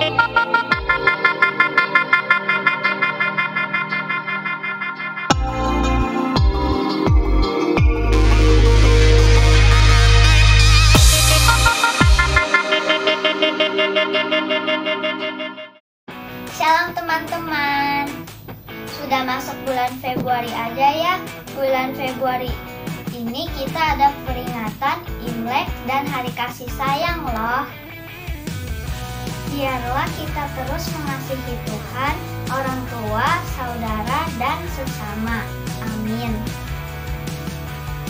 Shalom teman-teman. Sudah masuk bulan Februari aja ya. Bulan Februari ini kita ada peringatan Imlek dan Hari Kasih Sayang loh. Biarlah kita terus mengasihi Tuhan, orang tua, saudara, dan sesama. Amin.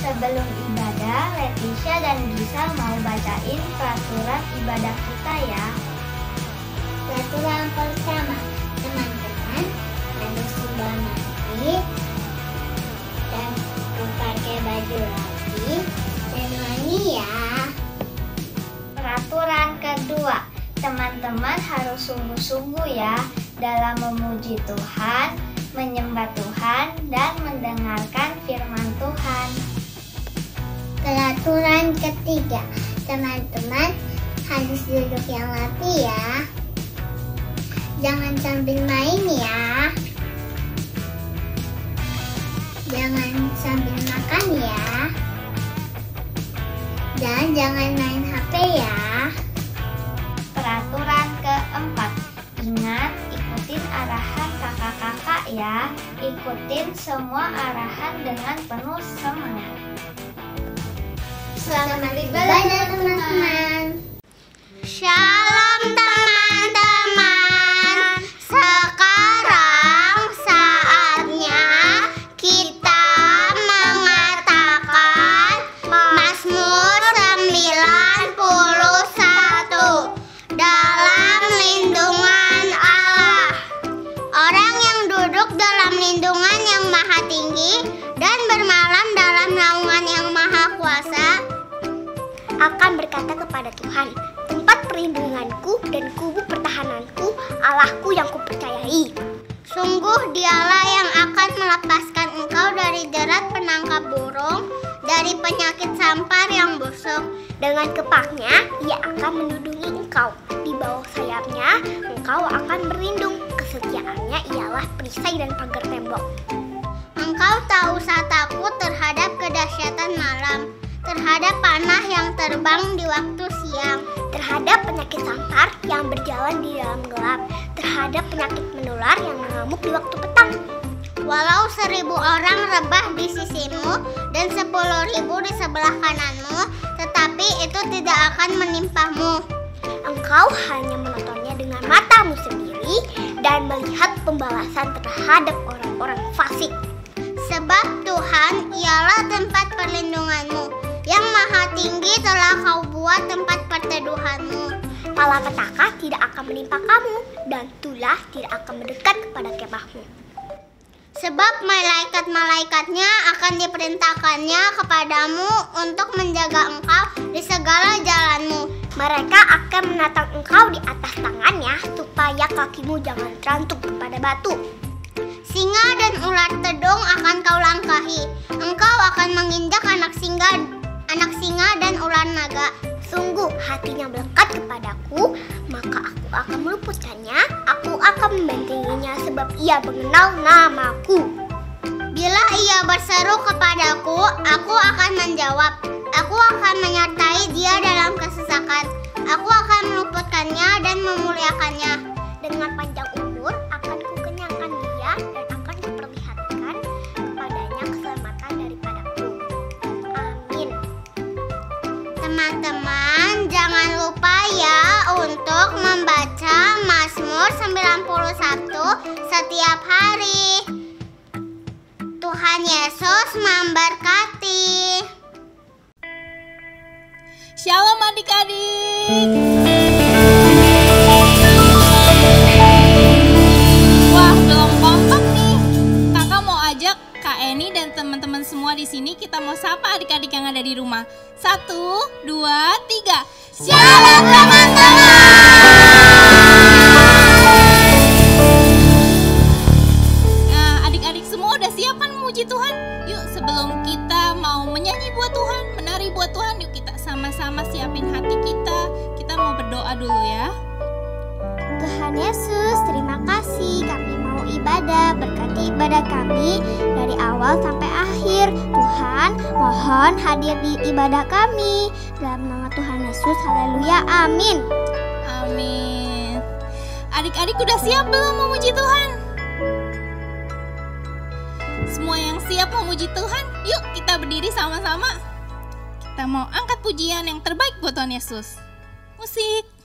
Sebelum ibadah, Leticia dan Gisal mau bacain peraturan ibadah kita ya. Peraturan pertama, teman-teman harus sudah mandi dan memakai baju rapi dan wangi ya. Peraturan kedua, teman-teman harus sungguh-sungguh ya dalam memuji Tuhan, menyembah Tuhan, dan mendengarkan firman Tuhan. Peraturan ketiga, teman-teman harus duduk yang rapi ya. Jangan sambil main ya. Jangan sambil makan ya. Dan jangan main HP ya. Peraturan keempat, ingat ikutin arahan kakak-kakak ya. Ikutin semua arahan dengan penuh semangat. Selamat ibadah teman-teman. Shalom teman-teman. Sekarang saatnya kita mengatakan Mazmur 91 dalam lindungan Allah. Orang yang duduk dalam lindungan yang maha tinggi dan bermalam dalam naungan yang maha kuasa akan berkata kepada Tuhan, tempat perlindunganku dan kubu pertahananku, Allahku yang kupercayai. Sungguh dialah yang akan melepaskan engkau dari jerat penangkap burung, dari penyakit sampar yang busuk. Dengan kepaknya ia akan melindungi engkau, di bawah sayapnya engkau akan berlindung. Kesetiaannya ialah perisai dan pagar tembok. Engkau tak usah takut terhadap kedahsyatan malam, terhadap panah yang terbang di waktu siang, terhadap penyakit sampar yang berjalan di dalam gelap, terhadap penyakit menular yang mengamuk di waktu petang. Walau 1000 orang rebah di sisimu dan 10.000 di sebelah kananmu, tetapi itu tidak akan menimpamu. Engkau hanya menontonnya dengan matamu sendiri dan melihat pembalasan terhadap orang-orang fasik. Sebab Tuhan ialah tempat perlindunganmu, yang maha tinggi telah kau buat tempat perteduhanmu. Malapetaka tidak akan menimpa kamu, dan tulah tidak akan mendekat kepada kemahmu. Sebab malaikat-malaikatnya akan diperintahkannya kepadamu untuk menjaga engkau di segala jalanmu. Mereka akan menatang engkau di atas tangannya, supaya kakimu jangan terantuk kepada batu. Singa dan ular tedung akan kau langkahi. Engkau akan menginjak anak singa dan ular naga. Sungguh hatinya melekat kepadaku, maka aku akan meluputkannya. Aku akan membentenginya sebab ia mengenal namaku. Bila ia berseru kepadaku, aku akan menjawab. Aku akan menyertai dia dalam kesesakan. Aku akan meluputkannya dan memuliakannya. Dengan panjang umur akan kukenyangkan dia dan akan kuperlihatkan kepadanya keselamatan daripadaku. Amin. Teman-teman, jangan lupa ya untuk membaca Mazmur 91 setiap hari. Tuhan Yesus memberkati. Shalom adik-adik. Wah, belum kompak nih. Kakak mau ajak Kak Eni dan teman-teman semua di sini, kita mau sapa adik-adik yang ada di rumah. 1, 2, 3. Shalom teman-teman. Nah, adik-adik semua udah siap kan memuji Tuhan? Yuk, sebelum kita mau menyanyi buat Tuhan, menari buat Tuhan, yuk kita sama-sama siapin hati kita. Kita mau ibadah. Berkati ibadah kami dari awal sampai akhir. Tuhan, mohon hadir di ibadah kami. Dalam nama Tuhan Yesus, haleluya, amin. Amin. Adik-adik udah siap belum memuji Tuhan? Semua yang siap memuji Tuhan, yuk kita berdiri sama-sama. Kita mau angkat pujian yang terbaik buat Tuhan Yesus. Musik.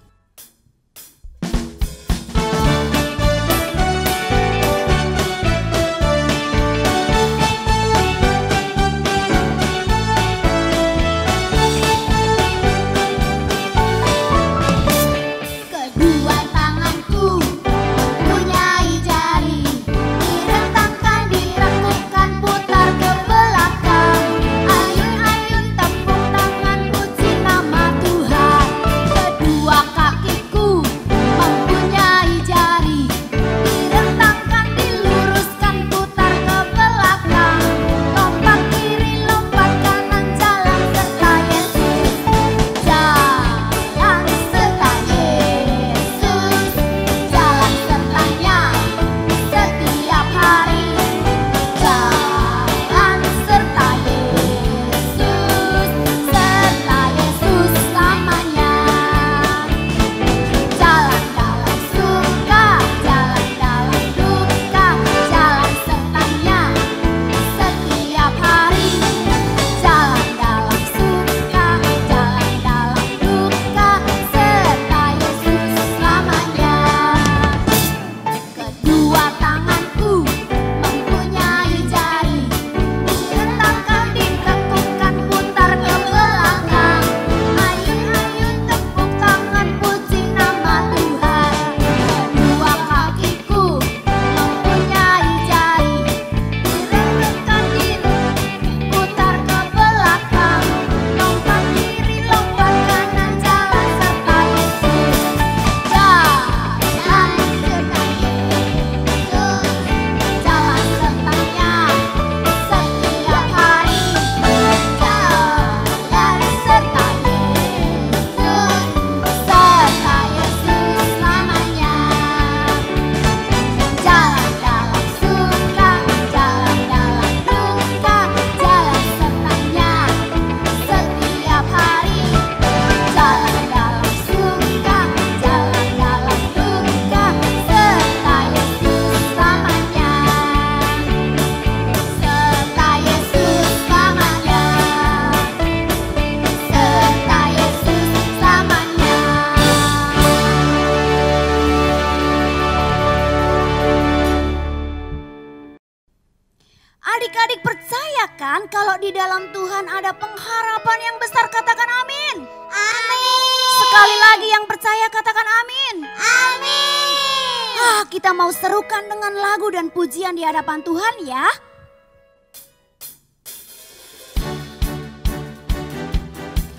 Adik-adik percaya kan kalau di dalam Tuhan ada pengharapan yang besar, katakan amin. Amin. Sekali lagi yang percaya katakan amin. Amin. Kita mau serukan dengan lagu dan pujian di hadapan Tuhan ya.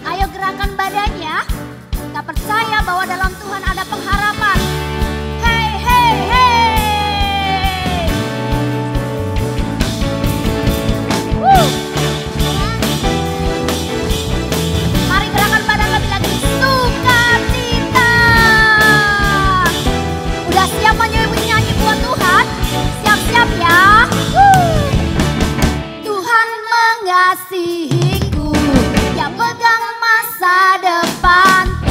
Ayo gerakan badannya. Kita percaya bahwa dalam Tuhan ada pengharapan. Hey, hey, hey. Mari gerakan badan lebih lagi. Sukacita. Udah siap menyanyi buat Tuhan? Siap-siap ya. Tuhan mengasihiku, Dia pegang masa depanku.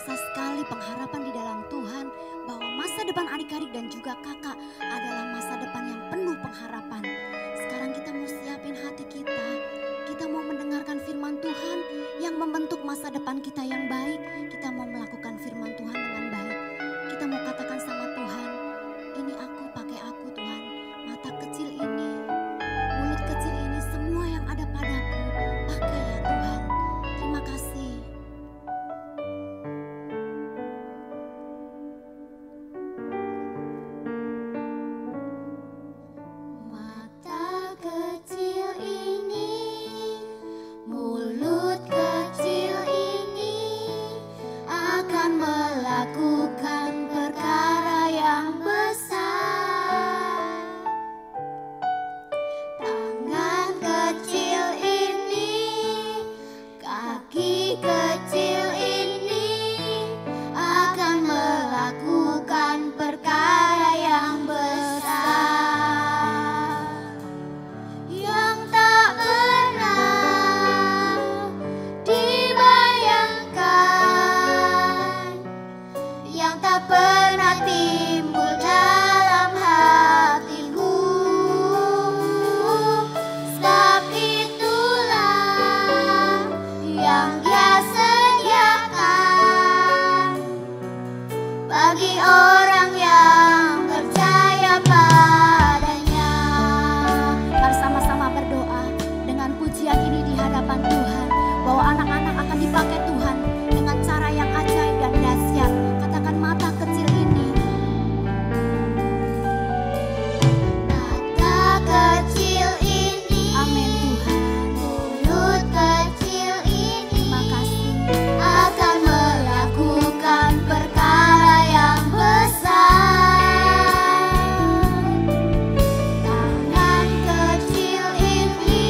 terasa sekali pengharapan di dalam Tuhan bahwa masa depan adik-adik dan juga kakak adalah masa depan yang penuh pengharapan. Sekarang kita mau siapin hati kita. Kita mau mendengarkan firman Tuhan yang membentuk masa depan kita yang baik. Kita mau melakukan firman Tuhan dengan baik. Kita mau katakan sama Tuhan, ini aku, pakai aku Tuhan. Mata kecil ini, mulut kecil ini, semua yang ada padaku, pakai ya Tuhan. Terima kasih. Mata kecil ini, mulut kecil ini akan melakukan perkara yang besar. Tangan kecil ini, kaki kecil ini akan melakukan perkara yang besar yang tak pernah dibayangkan, yang tak pernah timbul dalam hatimu. Sebab itulah yang Dia sediakan bagi orang yang percaya padanya. Mari sama-sama berdoa dengan pujian ini di hadapan Tuhan, bahwa anak-anak akan dipakai Tuhan dengan cara yang ajaib dan dahsyat. Katakan mata kecil ini, Mata kecil ini, amin Tuhan. mulut kecil ini Terima kasih. akan melakukan perkara yang besar. Tangan kecil ini,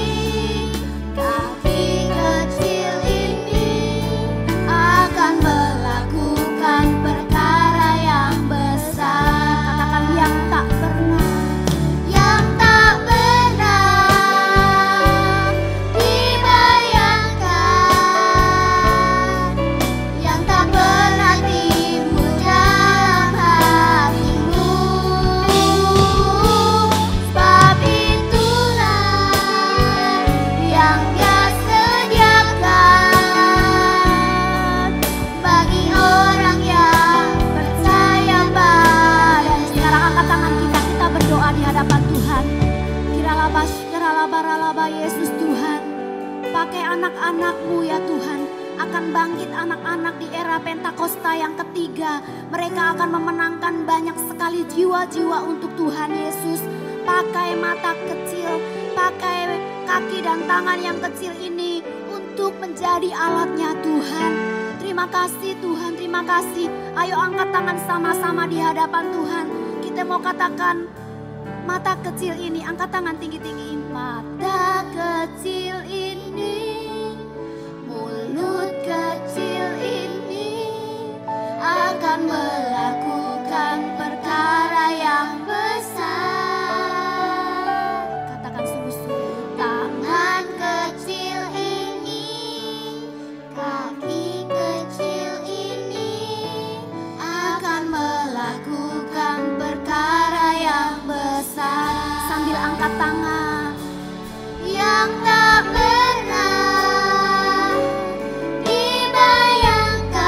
kaki kecil ini akan melakukan perkara yang besar. Katakan yang tak pernah. Yang tak pernah dibayangkan, yang tak pernah timbul dalam hatimu. Sebab itulah yang Dia sediakan bagi orang yang percaya padanya. Sekarang angkat tangan kita berdoa di hadapan Tuhan. Kiralaba Yesus Tuhan, pakai anak-anak-Mu ya Tuhan. Akan bangkit anak-anak di era Pentakosta yang ketiga. Mereka akan memenangkan banyak sekali jiwa-jiwa untuk Tuhan Yesus. Pakai mata kecil, pakai kaki dan tangan yang kecil ini untuk menjadi alatnya Tuhan. Terima kasih Tuhan, terima kasih. Ayo angkat tangan sama-sama di hadapan Tuhan. Kita mau katakan mata kecil ini, angkat tangan tinggi-tinggi. Mata kecil ini, Mulut kecil ini akan melakukan perkara yang besar. katakan sungguh-sungguh. Tangan kecil ini, kaki kecil ini akan melakukan perkara yang besar. Sambil angkat tangan, Yang tak pernah dibayangkan,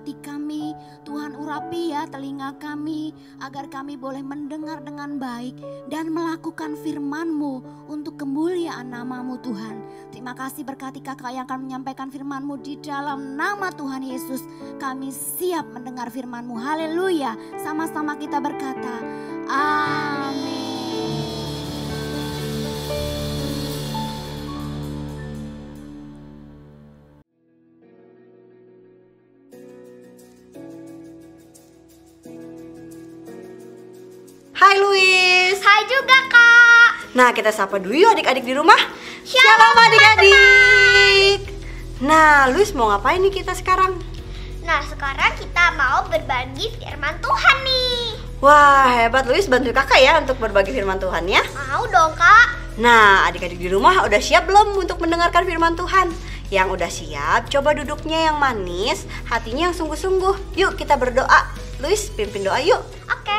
hati kami. Tuhan urapi ya telinga kami, agar kami boleh mendengar dengan baik dan melakukan firman-Mu untuk kemuliaan nama-Mu Tuhan. Terima kasih, berkati kakak yang akan menyampaikan firman-Mu di dalam nama Tuhan Yesus. Kami siap mendengar firman-Mu. Haleluya. Sama-sama kita berkata, amin. Hai Luis. Hai juga Kak. Nah, kita sapa dulu yuk adik-adik di rumah. Shalom adik-adik. Nah, Luis mau ngapain nih kita sekarang? Nah, sekarang kita mau berbagi firman Tuhan nih. Wah, hebat Luis, bantu kakak ya untuk berbagi firman Tuhan ya. Mau dong Kak. Nah, adik-adik di rumah udah siap belum untuk mendengarkan firman Tuhan? Yang udah siap, coba duduknya yang manis, hatinya yang sungguh-sungguh. Yuk kita berdoa. Luis, pimpin doa yuk. Oke,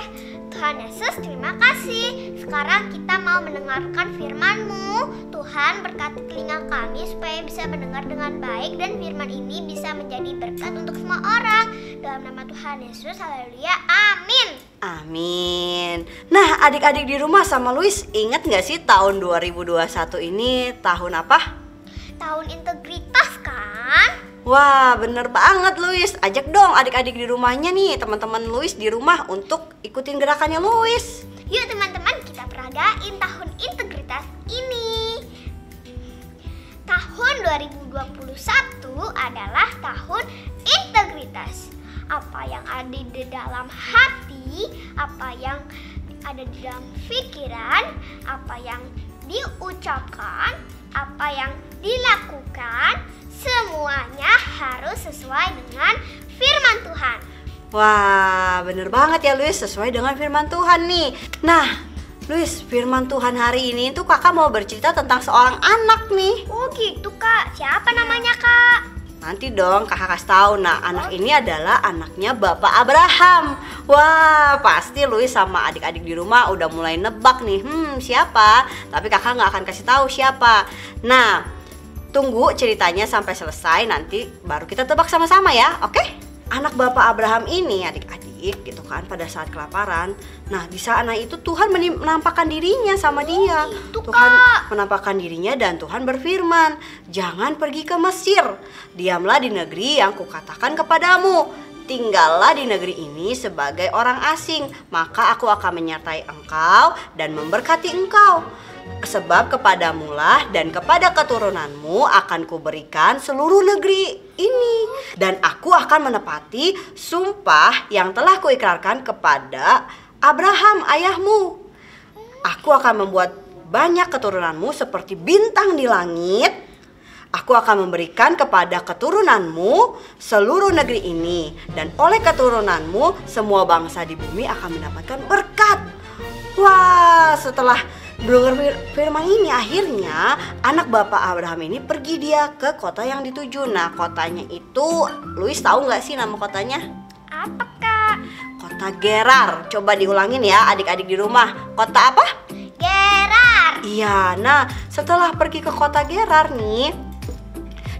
Tuhan Yesus terima kasih. Sekarang kita mau mendengarkan firman-Mu. Tuhan berkati telinga kami supaya bisa mendengar dengan baik dan firman ini bisa menjadi berkat untuk semua orang. Dalam nama Tuhan Yesus, haleluya, amin. Amin. Nah, adik-adik di rumah sama Luis, ingat gak sih tahun 2021 ini tahun apa? Tahun integritas kan? Wah, bener banget Luis. Ajak dong adik-adik di rumahnya nih, teman-teman Luis di rumah untuk ikutin gerakannya Luis. Yuk teman-teman, kita peragain tahun integritas ini. Tahun 2021 adalah tahun integritas. Apa yang ada di dalam hati, apa yang ada di dalam pikiran, apa yang diucapkan, apa yang dilakukan, semuanya harus sesuai dengan firman Tuhan. Wah, bener banget ya Luis, sesuai dengan firman Tuhan nih. Nah, Luis, firman Tuhan hari ini tuh kakak mau bercerita tentang seorang anak nih. Oh gitu Kak, siapa namanya Kak? Nanti dong kakak kasih tahu. Nah, anak ini adalah anaknya Bapak Abraham. Wah, pasti Luis sama adik-adik di rumah udah mulai nebak nih. Siapa? Tapi kakak nggak akan kasih tahu siapa. Nah, tunggu ceritanya sampai selesai, nanti baru kita tebak sama-sama ya, oke? Anak Bapak Abraham ini adik-adik gitu kan pada saat kelaparan. Nah, di sana itu Tuhan menampakkan dirinya sama dia. Tuhan menampakkan dirinya dan Tuhan berfirman, "Jangan pergi ke Mesir. Diamlah di negeri yang kukatakan kepadamu. Tinggallah di negeri ini sebagai orang asing, maka aku akan menyertai engkau dan memberkati engkau. Sebab kepadamulah dan kepada keturunanmu akan kuberikan seluruh negeri ini, dan aku akan menepati sumpah yang telah kuikrarkan kepada Abraham ayahmu. Aku akan membuat banyak keturunanmu seperti bintang di langit. Aku akan memberikan kepada keturunanmu seluruh negeri ini, dan oleh keturunanmu semua bangsa di bumi akan mendapatkan berkat." Wah, setelah mendengar firman ini, akhirnya anak Bapak Abraham ini pergi dia ke kota yang dituju. Nah, kotanya itu, Luis tahu nggak sih nama kotanya? Apa Kak? Kota Gerar. Coba diulangin ya adik-adik di rumah. Kota apa? Gerar. Iya, nah setelah pergi ke kota Gerar nih,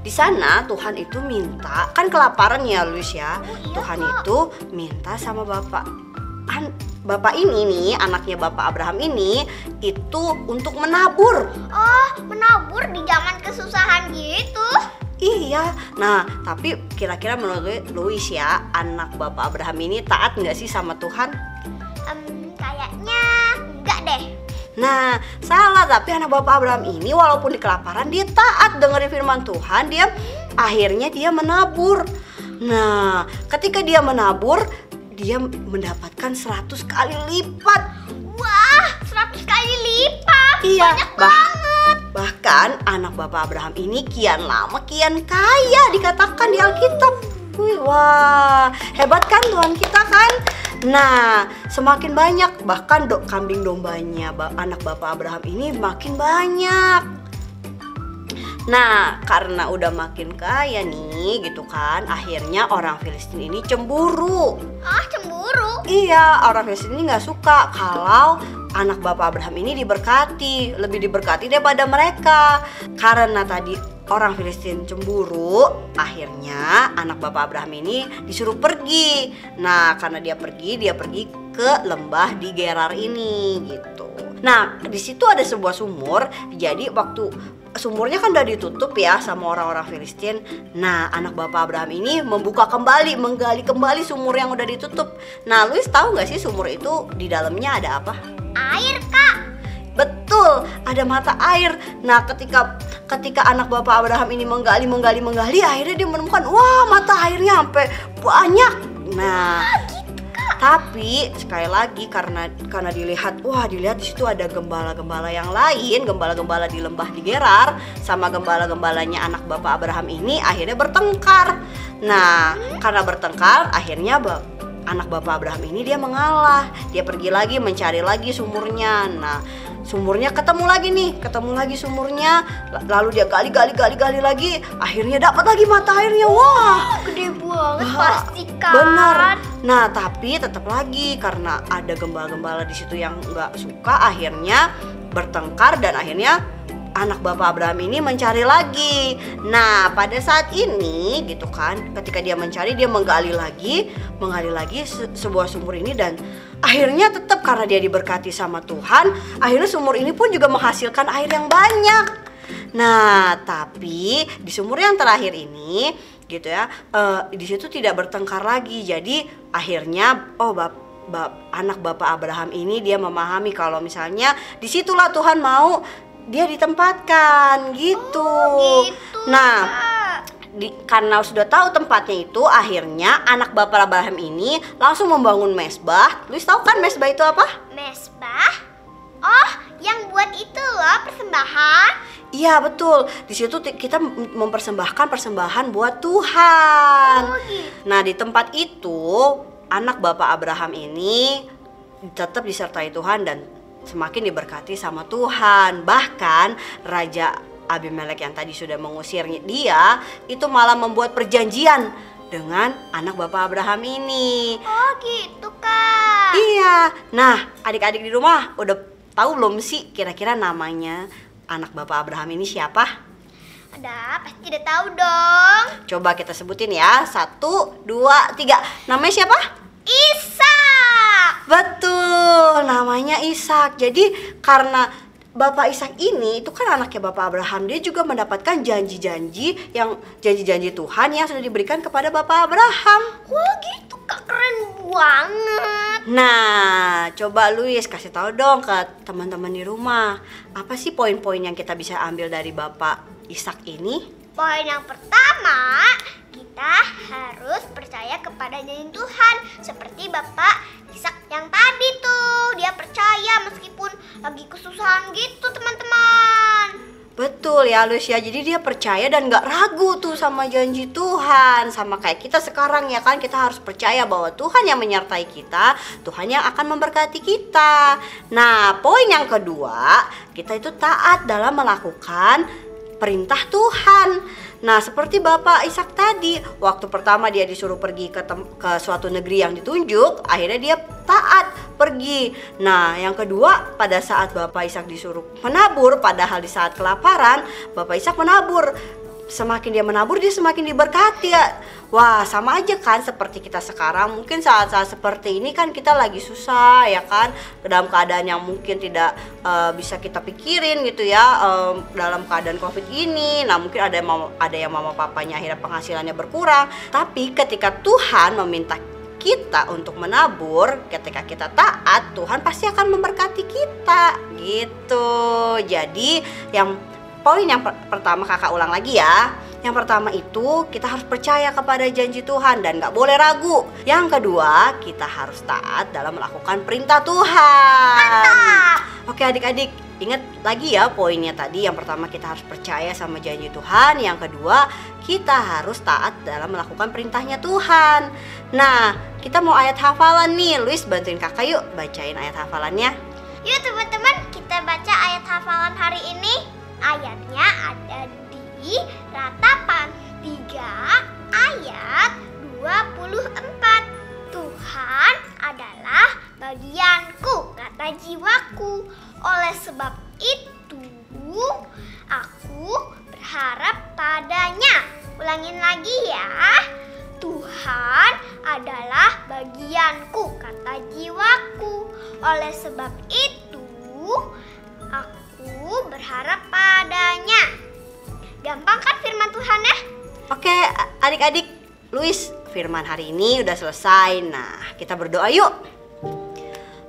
di sana Tuhan itu minta, kan kelaparan ya Luis ya. Tuhan itu minta sama Bapak ini nih, anaknya Bapak Abraham ini, itu untuk menabur. Oh, menabur di zaman kesusahan gitu? Iya, nah tapi kira-kira menurut Luis ya, anak Bapak Abraham ini taat nggak sih sama Tuhan? Kayaknya enggak deh. Nah, salah, tapi anak Bapak Abraham ini walaupun di kelaparan dia taat dengerin firman Tuhan, akhirnya dia menabur. Nah, ketika dia menabur, dia mendapatkan 100 kali lipat. Wah, 100 kali lipat. Iya, banyak banget. Bahkan anak Bapak Abraham ini kian lama kian kaya dikatakan di Alkitab. Wih, wah, hebat kan Tuhan kita kan? Nah, semakin banyak, bahkan kambing dombanya anak Bapak Abraham ini makin banyak. Nah, karena udah makin kaya nih gitu kan, akhirnya orang Filistin ini cemburu. Ah, cemburu? Iya, orang Filistin ini gak suka kalau anak Bapak Abraham ini diberkati, lebih diberkati daripada mereka. Karena tadi orang Filistin cemburu, akhirnya anak Bapak Abraham ini disuruh pergi. Nah, karena dia pergi ke lembah di Gerar ini gitu. Nah, di situ ada sebuah sumur. Jadi waktu sumurnya kan udah ditutup ya sama orang-orang Filistin. Nah, anak Bapak Abraham ini menggali kembali sumur yang udah ditutup. Nah, Luis tahu nggak sih sumur itu di dalamnya ada apa? Air, Kak. Betul, ada mata air. Nah, ketika anak Bapak Abraham ini menggali, akhirnya dia menemukan, wah, mata airnya sampai banyak. Nah, tapi sekali lagi karena dilihat di situ ada gembala-gembala yang lain, gembala-gembala di lembah di Gerar sama gembala-gembalanya anak Bapak Abraham ini akhirnya bertengkar. Nah, karena bertengkar akhirnya anak Bapak Abraham ini dia mengalah. Dia pergi lagi mencari lagi sumurnya. Nah, sumurnya ketemu lagi sumurnya. Lalu dia gali lagi. Akhirnya dapat lagi mata airnya. Wah, Gede banget pasti kan. benar. Nah, tapi tetap lagi karena ada gembala-gembala di situ yang nggak suka, akhirnya bertengkar dan akhirnya anak Bapak Abraham ini mencari lagi. Nah, pada saat ini gitu kan, ketika dia mencari, dia menggali lagi sebuah sumur ini dan akhirnya tetap karena dia diberkati sama Tuhan, akhirnya sumur ini pun juga menghasilkan air yang banyak. Nah, tapi di sumur yang terakhir ini gitu ya, di situ tidak bertengkar lagi. Jadi akhirnya anak Bapak Abraham ini dia memahami kalau misalnya disitulah Tuhan mau dia ditempatkan gitu. Nah, karena sudah tahu tempatnya itu, akhirnya anak Bapak Abraham ini langsung membangun mesbah. Luis tahu kan mesbah itu apa? Mesbah? Oh, yang buat itu loh, persembahan. Iya, betul. Di situ kita mempersembahkan persembahan buat Tuhan. Nah, di tempat itu anak Bapak Abraham ini tetap disertai Tuhan dan semakin diberkati sama Tuhan. Bahkan Raja Abimelek yang tadi sudah mengusir dia itu malah membuat perjanjian dengan anak Bapak Abraham ini. Oh gitu, Kak. Iya. Nah, adik-adik di rumah udah tahu belum sih kira-kira namanya anak Bapak Abraham ini siapa? Pasti udah tahu dong. Coba kita sebutin ya. 1, 2, 3. Namanya siapa? Ishak. Betul, namanya Ishak. Jadi karena Bapak Ishak ini itu kan anaknya Bapak Abraham, dia juga mendapatkan janji-janji Tuhan yang sudah diberikan kepada Bapak Abraham. Wah gitu, Kak, keren banget. Nah, coba Luis kasih tahu dong ke teman-teman di rumah, apa sih poin-poin yang kita bisa ambil dari Bapak Ishak ini? Poin yang pertama, kita harus percaya kepada janji Tuhan. Seperti Bapak Ishak yang tadi tuh, dia percaya meskipun lagi kesusahan gitu, teman-teman. Betul ya Luis ya, jadi dia percaya dan gak ragu tuh sama janji Tuhan. Sama kayak kita sekarang ya kan, kita harus percaya bahwa Tuhan yang menyertai kita, Tuhan yang akan memberkati kita. Nah, poin yang kedua, kita itu taat dalam melakukan perintah Tuhan. Nah, seperti Bapak Ishak tadi, waktu pertama dia disuruh pergi ke suatu negeri yang ditunjuk, akhirnya dia taat pergi. Nah, yang kedua, pada saat Bapak Ishak disuruh menabur, padahal di saat kelaparan, Bapak Ishak menabur. Semakin dia menabur, dia semakin diberkati ya. Wah, sama aja kan seperti kita sekarang. Mungkin saat-saat seperti ini kan kita lagi susah ya kan, dalam keadaan yang mungkin tidak bisa kita pikirin gitu ya, dalam keadaan COVID ini. Nah, mungkin ada yang mama papanya akhirnya penghasilannya berkurang. Tapi ketika Tuhan meminta kita untuk menabur, ketika kita taat, Tuhan pasti akan memberkati kita gitu. Jadi poin yang pertama kakak ulang lagi ya. Yang pertama itu kita harus percaya kepada janji Tuhan dan gak boleh ragu. Yang kedua, kita harus taat dalam melakukan perintah Tuhan. Mantap. Oke adik-adik, ingat lagi ya poinnya tadi. Yang pertama kita harus percaya sama janji Tuhan. Yang kedua, kita harus taat dalam melakukan perintahnya Tuhan. Nah, kita mau ayat hafalan nih. Luis bantuin kakak yuk bacain ayat hafalannya. Yuk teman-teman, kita baca ayat hafalan hari ini. Ayatnya ada di Ratapan 3 ayat 24. Tuhan adalah bagianku, kata jiwaku. Oleh sebab itu, aku berharap padanya. Ulangin lagi ya. Tuhan adalah bagianku, kata jiwaku. Oleh sebab itu, aku berharap padanya. Gampang kan firman Tuhan ya? Oke, adik-adik, Luis, firman hari ini udah selesai. Nah, kita berdoa yuk.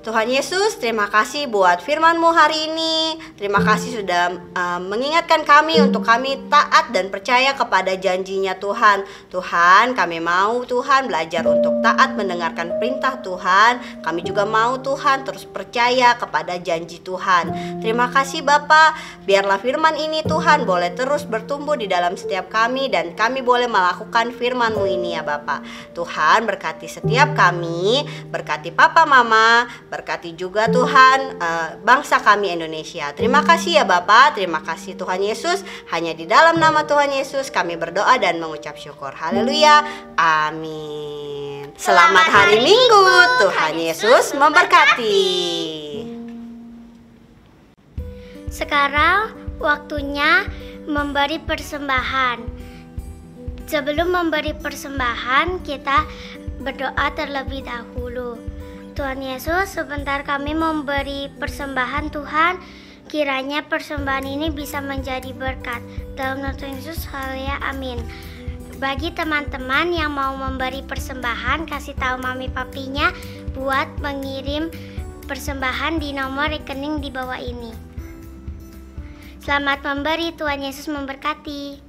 Tuhan Yesus, terima kasih buat firman-Mu hari ini. Terima kasih sudah mengingatkan kami untuk kami taat dan percaya kepada janjinya Tuhan. Tuhan, kami mau Tuhan belajar untuk taat mendengarkan perintah Tuhan. Kami juga mau Tuhan terus percaya kepada janji Tuhan. Terima kasih Bapa, biarlah firman ini Tuhan boleh terus bertumbuh di dalam setiap kami dan kami boleh melakukan firman-Mu ini ya Bapa. Tuhan berkati setiap kami, berkati Papa Mama, berkati juga Tuhan bangsa kami Indonesia. Terima kasih ya Bapa, terima kasih Tuhan Yesus. Hanya di dalam nama Tuhan Yesus kami berdoa dan mengucap syukur. Haleluya, amin. Selamat hari Minggu, Tuhan Yesus memberkati. Sekarang waktunya memberi persembahan. Sebelum memberi persembahan, kita berdoa terlebih dahulu. Tuhan Yesus, sebentar kami memberi persembahan Tuhan. Kiranya persembahan ini bisa menjadi berkat. Dalam nama Tuhan Yesus, haleluya, amin. Bagi teman-teman yang mau memberi persembahan, kasih tahu mami papinya buat mengirim persembahan di nomor rekening di bawah ini. Selamat memberi, Tuhan Yesus memberkati.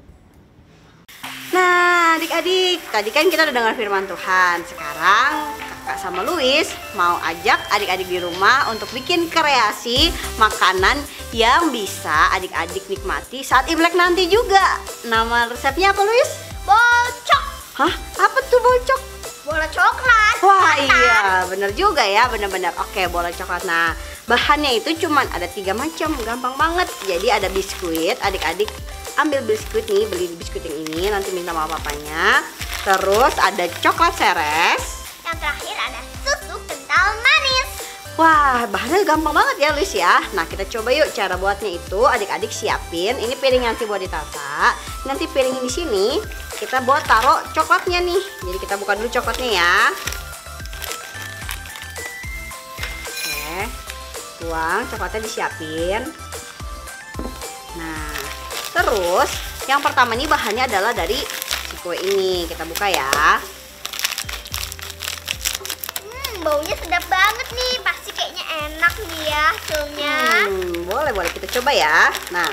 Nah, adik-adik, tadi kan kita udah dengar firman Tuhan. Sekarang Kakak sama Luis mau ajak adik-adik di rumah untuk bikin kreasi makanan yang bisa adik-adik nikmati saat Imlek nanti juga. Nama resepnya apa, Luis? Bocok. Hah? Apa tuh bocok? Bola coklat. Wah iya, bener juga ya, bener-bener. Oke, bola coklat. Nah, bahannya itu cuman ada 3 macam, gampang banget. Jadi ada biskuit, adik-adik ambil biskuit nih, beli biskuit yang ini, nanti minta sama papanya. Terus ada coklat seres. Yang terakhir ada susu kental manis. Wah, bahannya gampang banget ya Luis ya. Nah, kita coba yuk cara buatnya itu. Adik-adik siapin, ini piring nanti buat ditata. Nanti piring di sini kita buat taruh coklatnya nih. Jadi kita buka dulu coklatnya ya. Oke, tuang coklatnya disiapin. Nah, terus yang pertama nih bahannya adalah dari si kue ini. Kita buka ya. Baunya sedap banget nih, pasti kayaknya enak nih ya hasilnya. Boleh kita coba ya. Nah,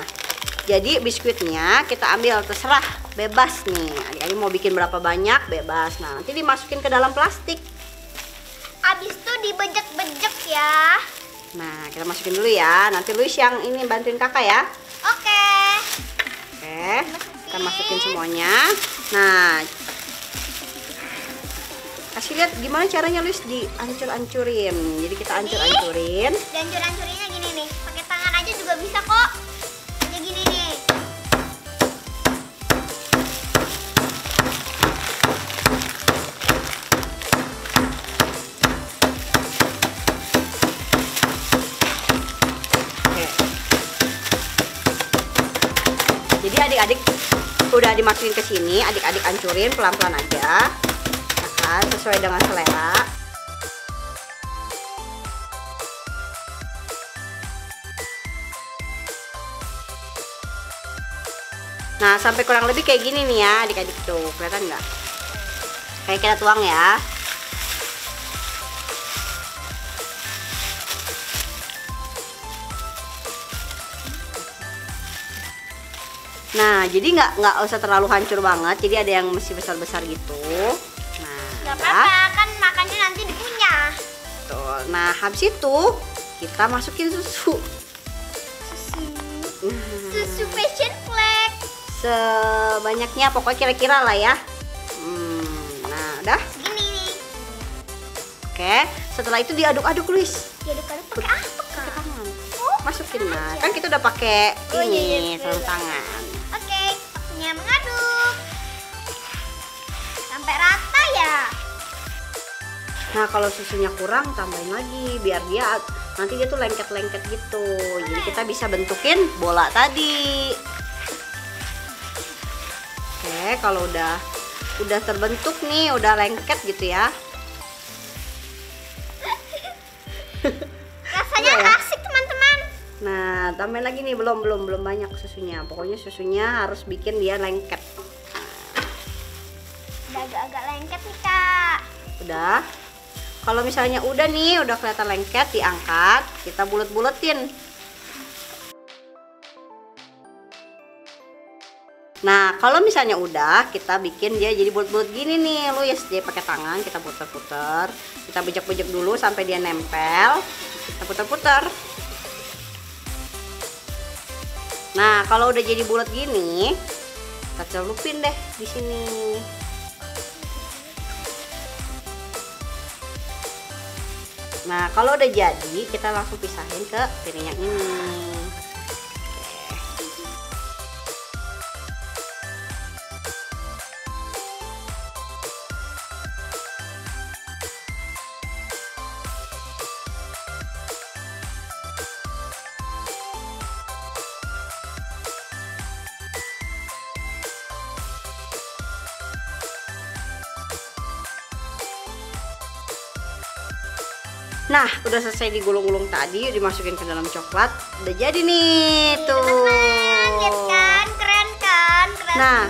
jadi biskuitnya kita ambil, terserah, bebas nih. Adik-adik mau bikin berapa banyak bebas. Nah, nanti dimasukin ke dalam plastik. Abis itu dibejek-bejek ya. Nah, kita masukin dulu ya. Nanti Luis yang ini bantuin kakak ya. Oke. Kita masukin semuanya. Nah, kasih lihat gimana caranya Luis dihancur-hancurin. Jadi kita hancur-hancurin. Dan hancur-hancurinnya gini nih, pakai tangan aja juga bisa kok. Kayak gini nih. Oke. Jadi adik-adik udah dimasukin ke sini, adik-adik hancurin pelan-pelan aja. Sesuai dengan selera. Nah, sampai kurang lebih kayak gini nih ya adik-adik tuh, kelihatan nggak? Kayak kita tuang ya. Nah, jadi nggak usah terlalu hancur banget. Jadi ada yang masih besar-besar gitu. Gak apa-apa, kan makannya nanti dikunyah. Tuh. Nah, habis itu kita masukin susu. Susu passion flag. Sebanyak pokoknya kira-kira lah ya. Nah, udah. Segini nih. Oke, setelah itu diaduk-aduk Luis. Diaduk-aduk pakai apa kak? Pakai tangan. Masukin nah. Kan kita udah pakai ini sarung tangan. Oke, waktunya mengaduk. Sampai rata ya. Nah, kalau susunya kurang tambahin lagi biar dia nanti dia tuh lengket-lengket gitu. Jadi kita bisa bentukin bola tadi. boleh kalau udah terbentuk nih, udah lengket gitu ya. Rasanya asik teman-teman. Nah, tambahin lagi nih, belum banyak susunya. Pokoknya susunya harus bikin dia lengket. Udah agak-agak lengket nih Kak. Udah. Kalau misalnya udah nih, udah kelihatan lengket, diangkat, kita bulet-buletin. Nah, kalau misalnya udah, kita bikin dia jadi bulet-bulet gini nih, lu ya, jadi pakai tangan kita puter-puter, kita bejek-bejek dulu sampai dia nempel, kita puter-puter. Nah, kalau udah jadi bulat gini, kita celupin deh di sini. Nah, kalau udah jadi, kita langsung pisahin ke piring yang ini. Nah, udah selesai digulung-gulung tadi, dimasukin ke dalam coklat, udah jadi nih tuh. Lihat kan, keren kan kreasinya. Nah,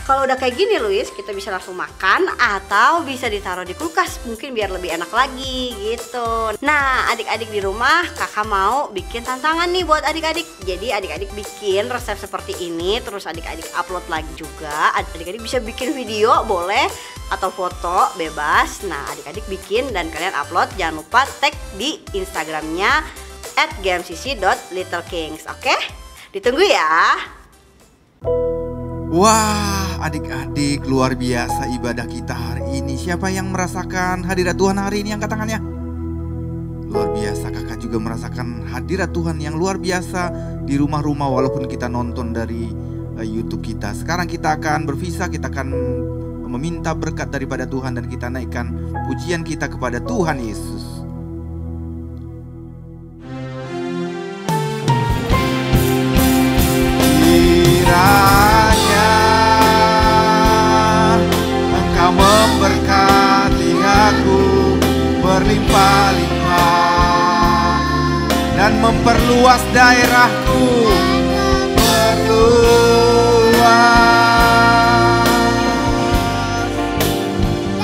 kalau udah kayak gini Luis, kita bisa langsung makan atau bisa ditaruh di kulkas, mungkin biar lebih enak lagi gitu. Nah, adik-adik di rumah, kakak mau bikin tantangan nih buat adik-adik. Jadi adik-adik bikin resep seperti ini, terus adik-adik upload lagi juga. Adik-adik bisa bikin video boleh, atau foto bebas. Nah, adik-adik bikin dan kalian upload, jangan lupa tag di Instagramnya @gmcc.littlekings. Oke? Ditunggu ya. Wah, adik-adik, luar biasa ibadah kita hari ini. Siapa yang merasakan hadirat Tuhan hari ini? Angkat tangannya. Luar biasa, kakak juga merasakan hadirat Tuhan yang luar biasa di rumah-rumah walaupun kita nonton dari YouTube kita. Sekarang kita akan berpisah, kita akan meminta berkat daripada Tuhan dan kita naikkan pujian kita kepada Tuhan Yesus. Kiranya Engkau memberkati aku berlimpah-limpah dan memperluas daerahku,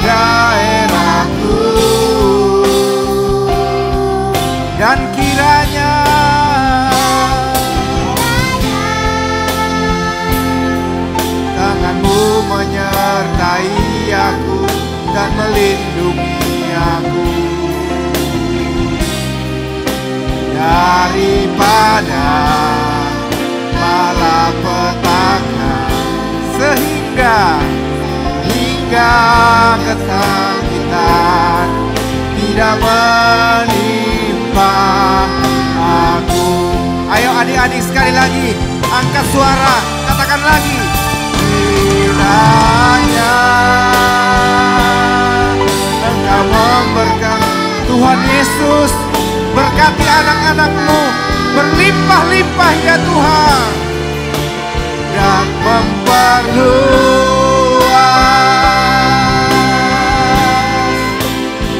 daerahku, dan kiranya tanganmu menyertai aku dan melindungi aku daripada malapetaka sehingga kesakitan tidak menimpa aku. Ayo adik-adik sekali lagi, angkat suara, katakan lagi. Kiranya Engkau memberkati, Tuhan Yesus, berkati anak-anak-Mu berlimpah-limpah ya Tuhan, dan memperluas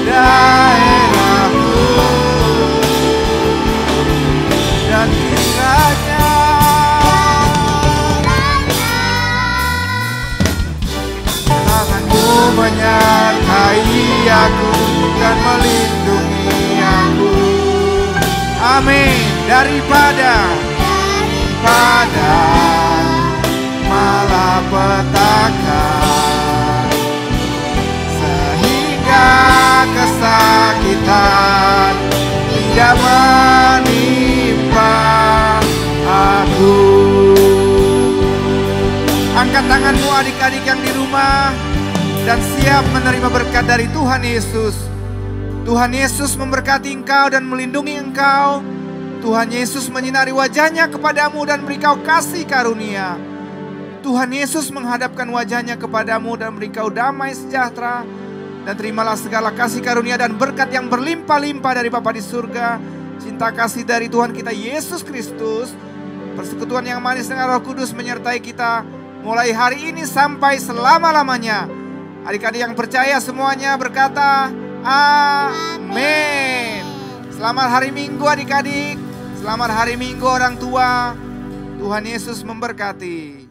daerahku, dan kiranya tanganmu menyertai aku dan melindungi aku. Amin. Daripada malapetaka sehingga kesakitan tidak menimpa aku. Angkat tanganmu adik-adik yang di rumah dan siap menerima berkat dari Tuhan Yesus. Tuhan Yesus memberkati engkau dan melindungi engkau. Tuhan Yesus menyinari wajahnya kepadamu dan beri kau kasih karunia. Tuhan Yesus menghadapkan wajahnya kepadamu dan beri kau damai sejahtera. Dan terimalah segala kasih karunia dan berkat yang berlimpah-limpah dari Bapa di surga. Cinta kasih dari Tuhan kita Yesus Kristus, persekutuan yang manis dengan Roh Kudus menyertai kita mulai hari ini sampai selama-lamanya. Adik-adik yang percaya semuanya berkata, amin. Selamat hari Minggu adik-adik. Selamat hari Minggu orang tua. Tuhan Yesus memberkati.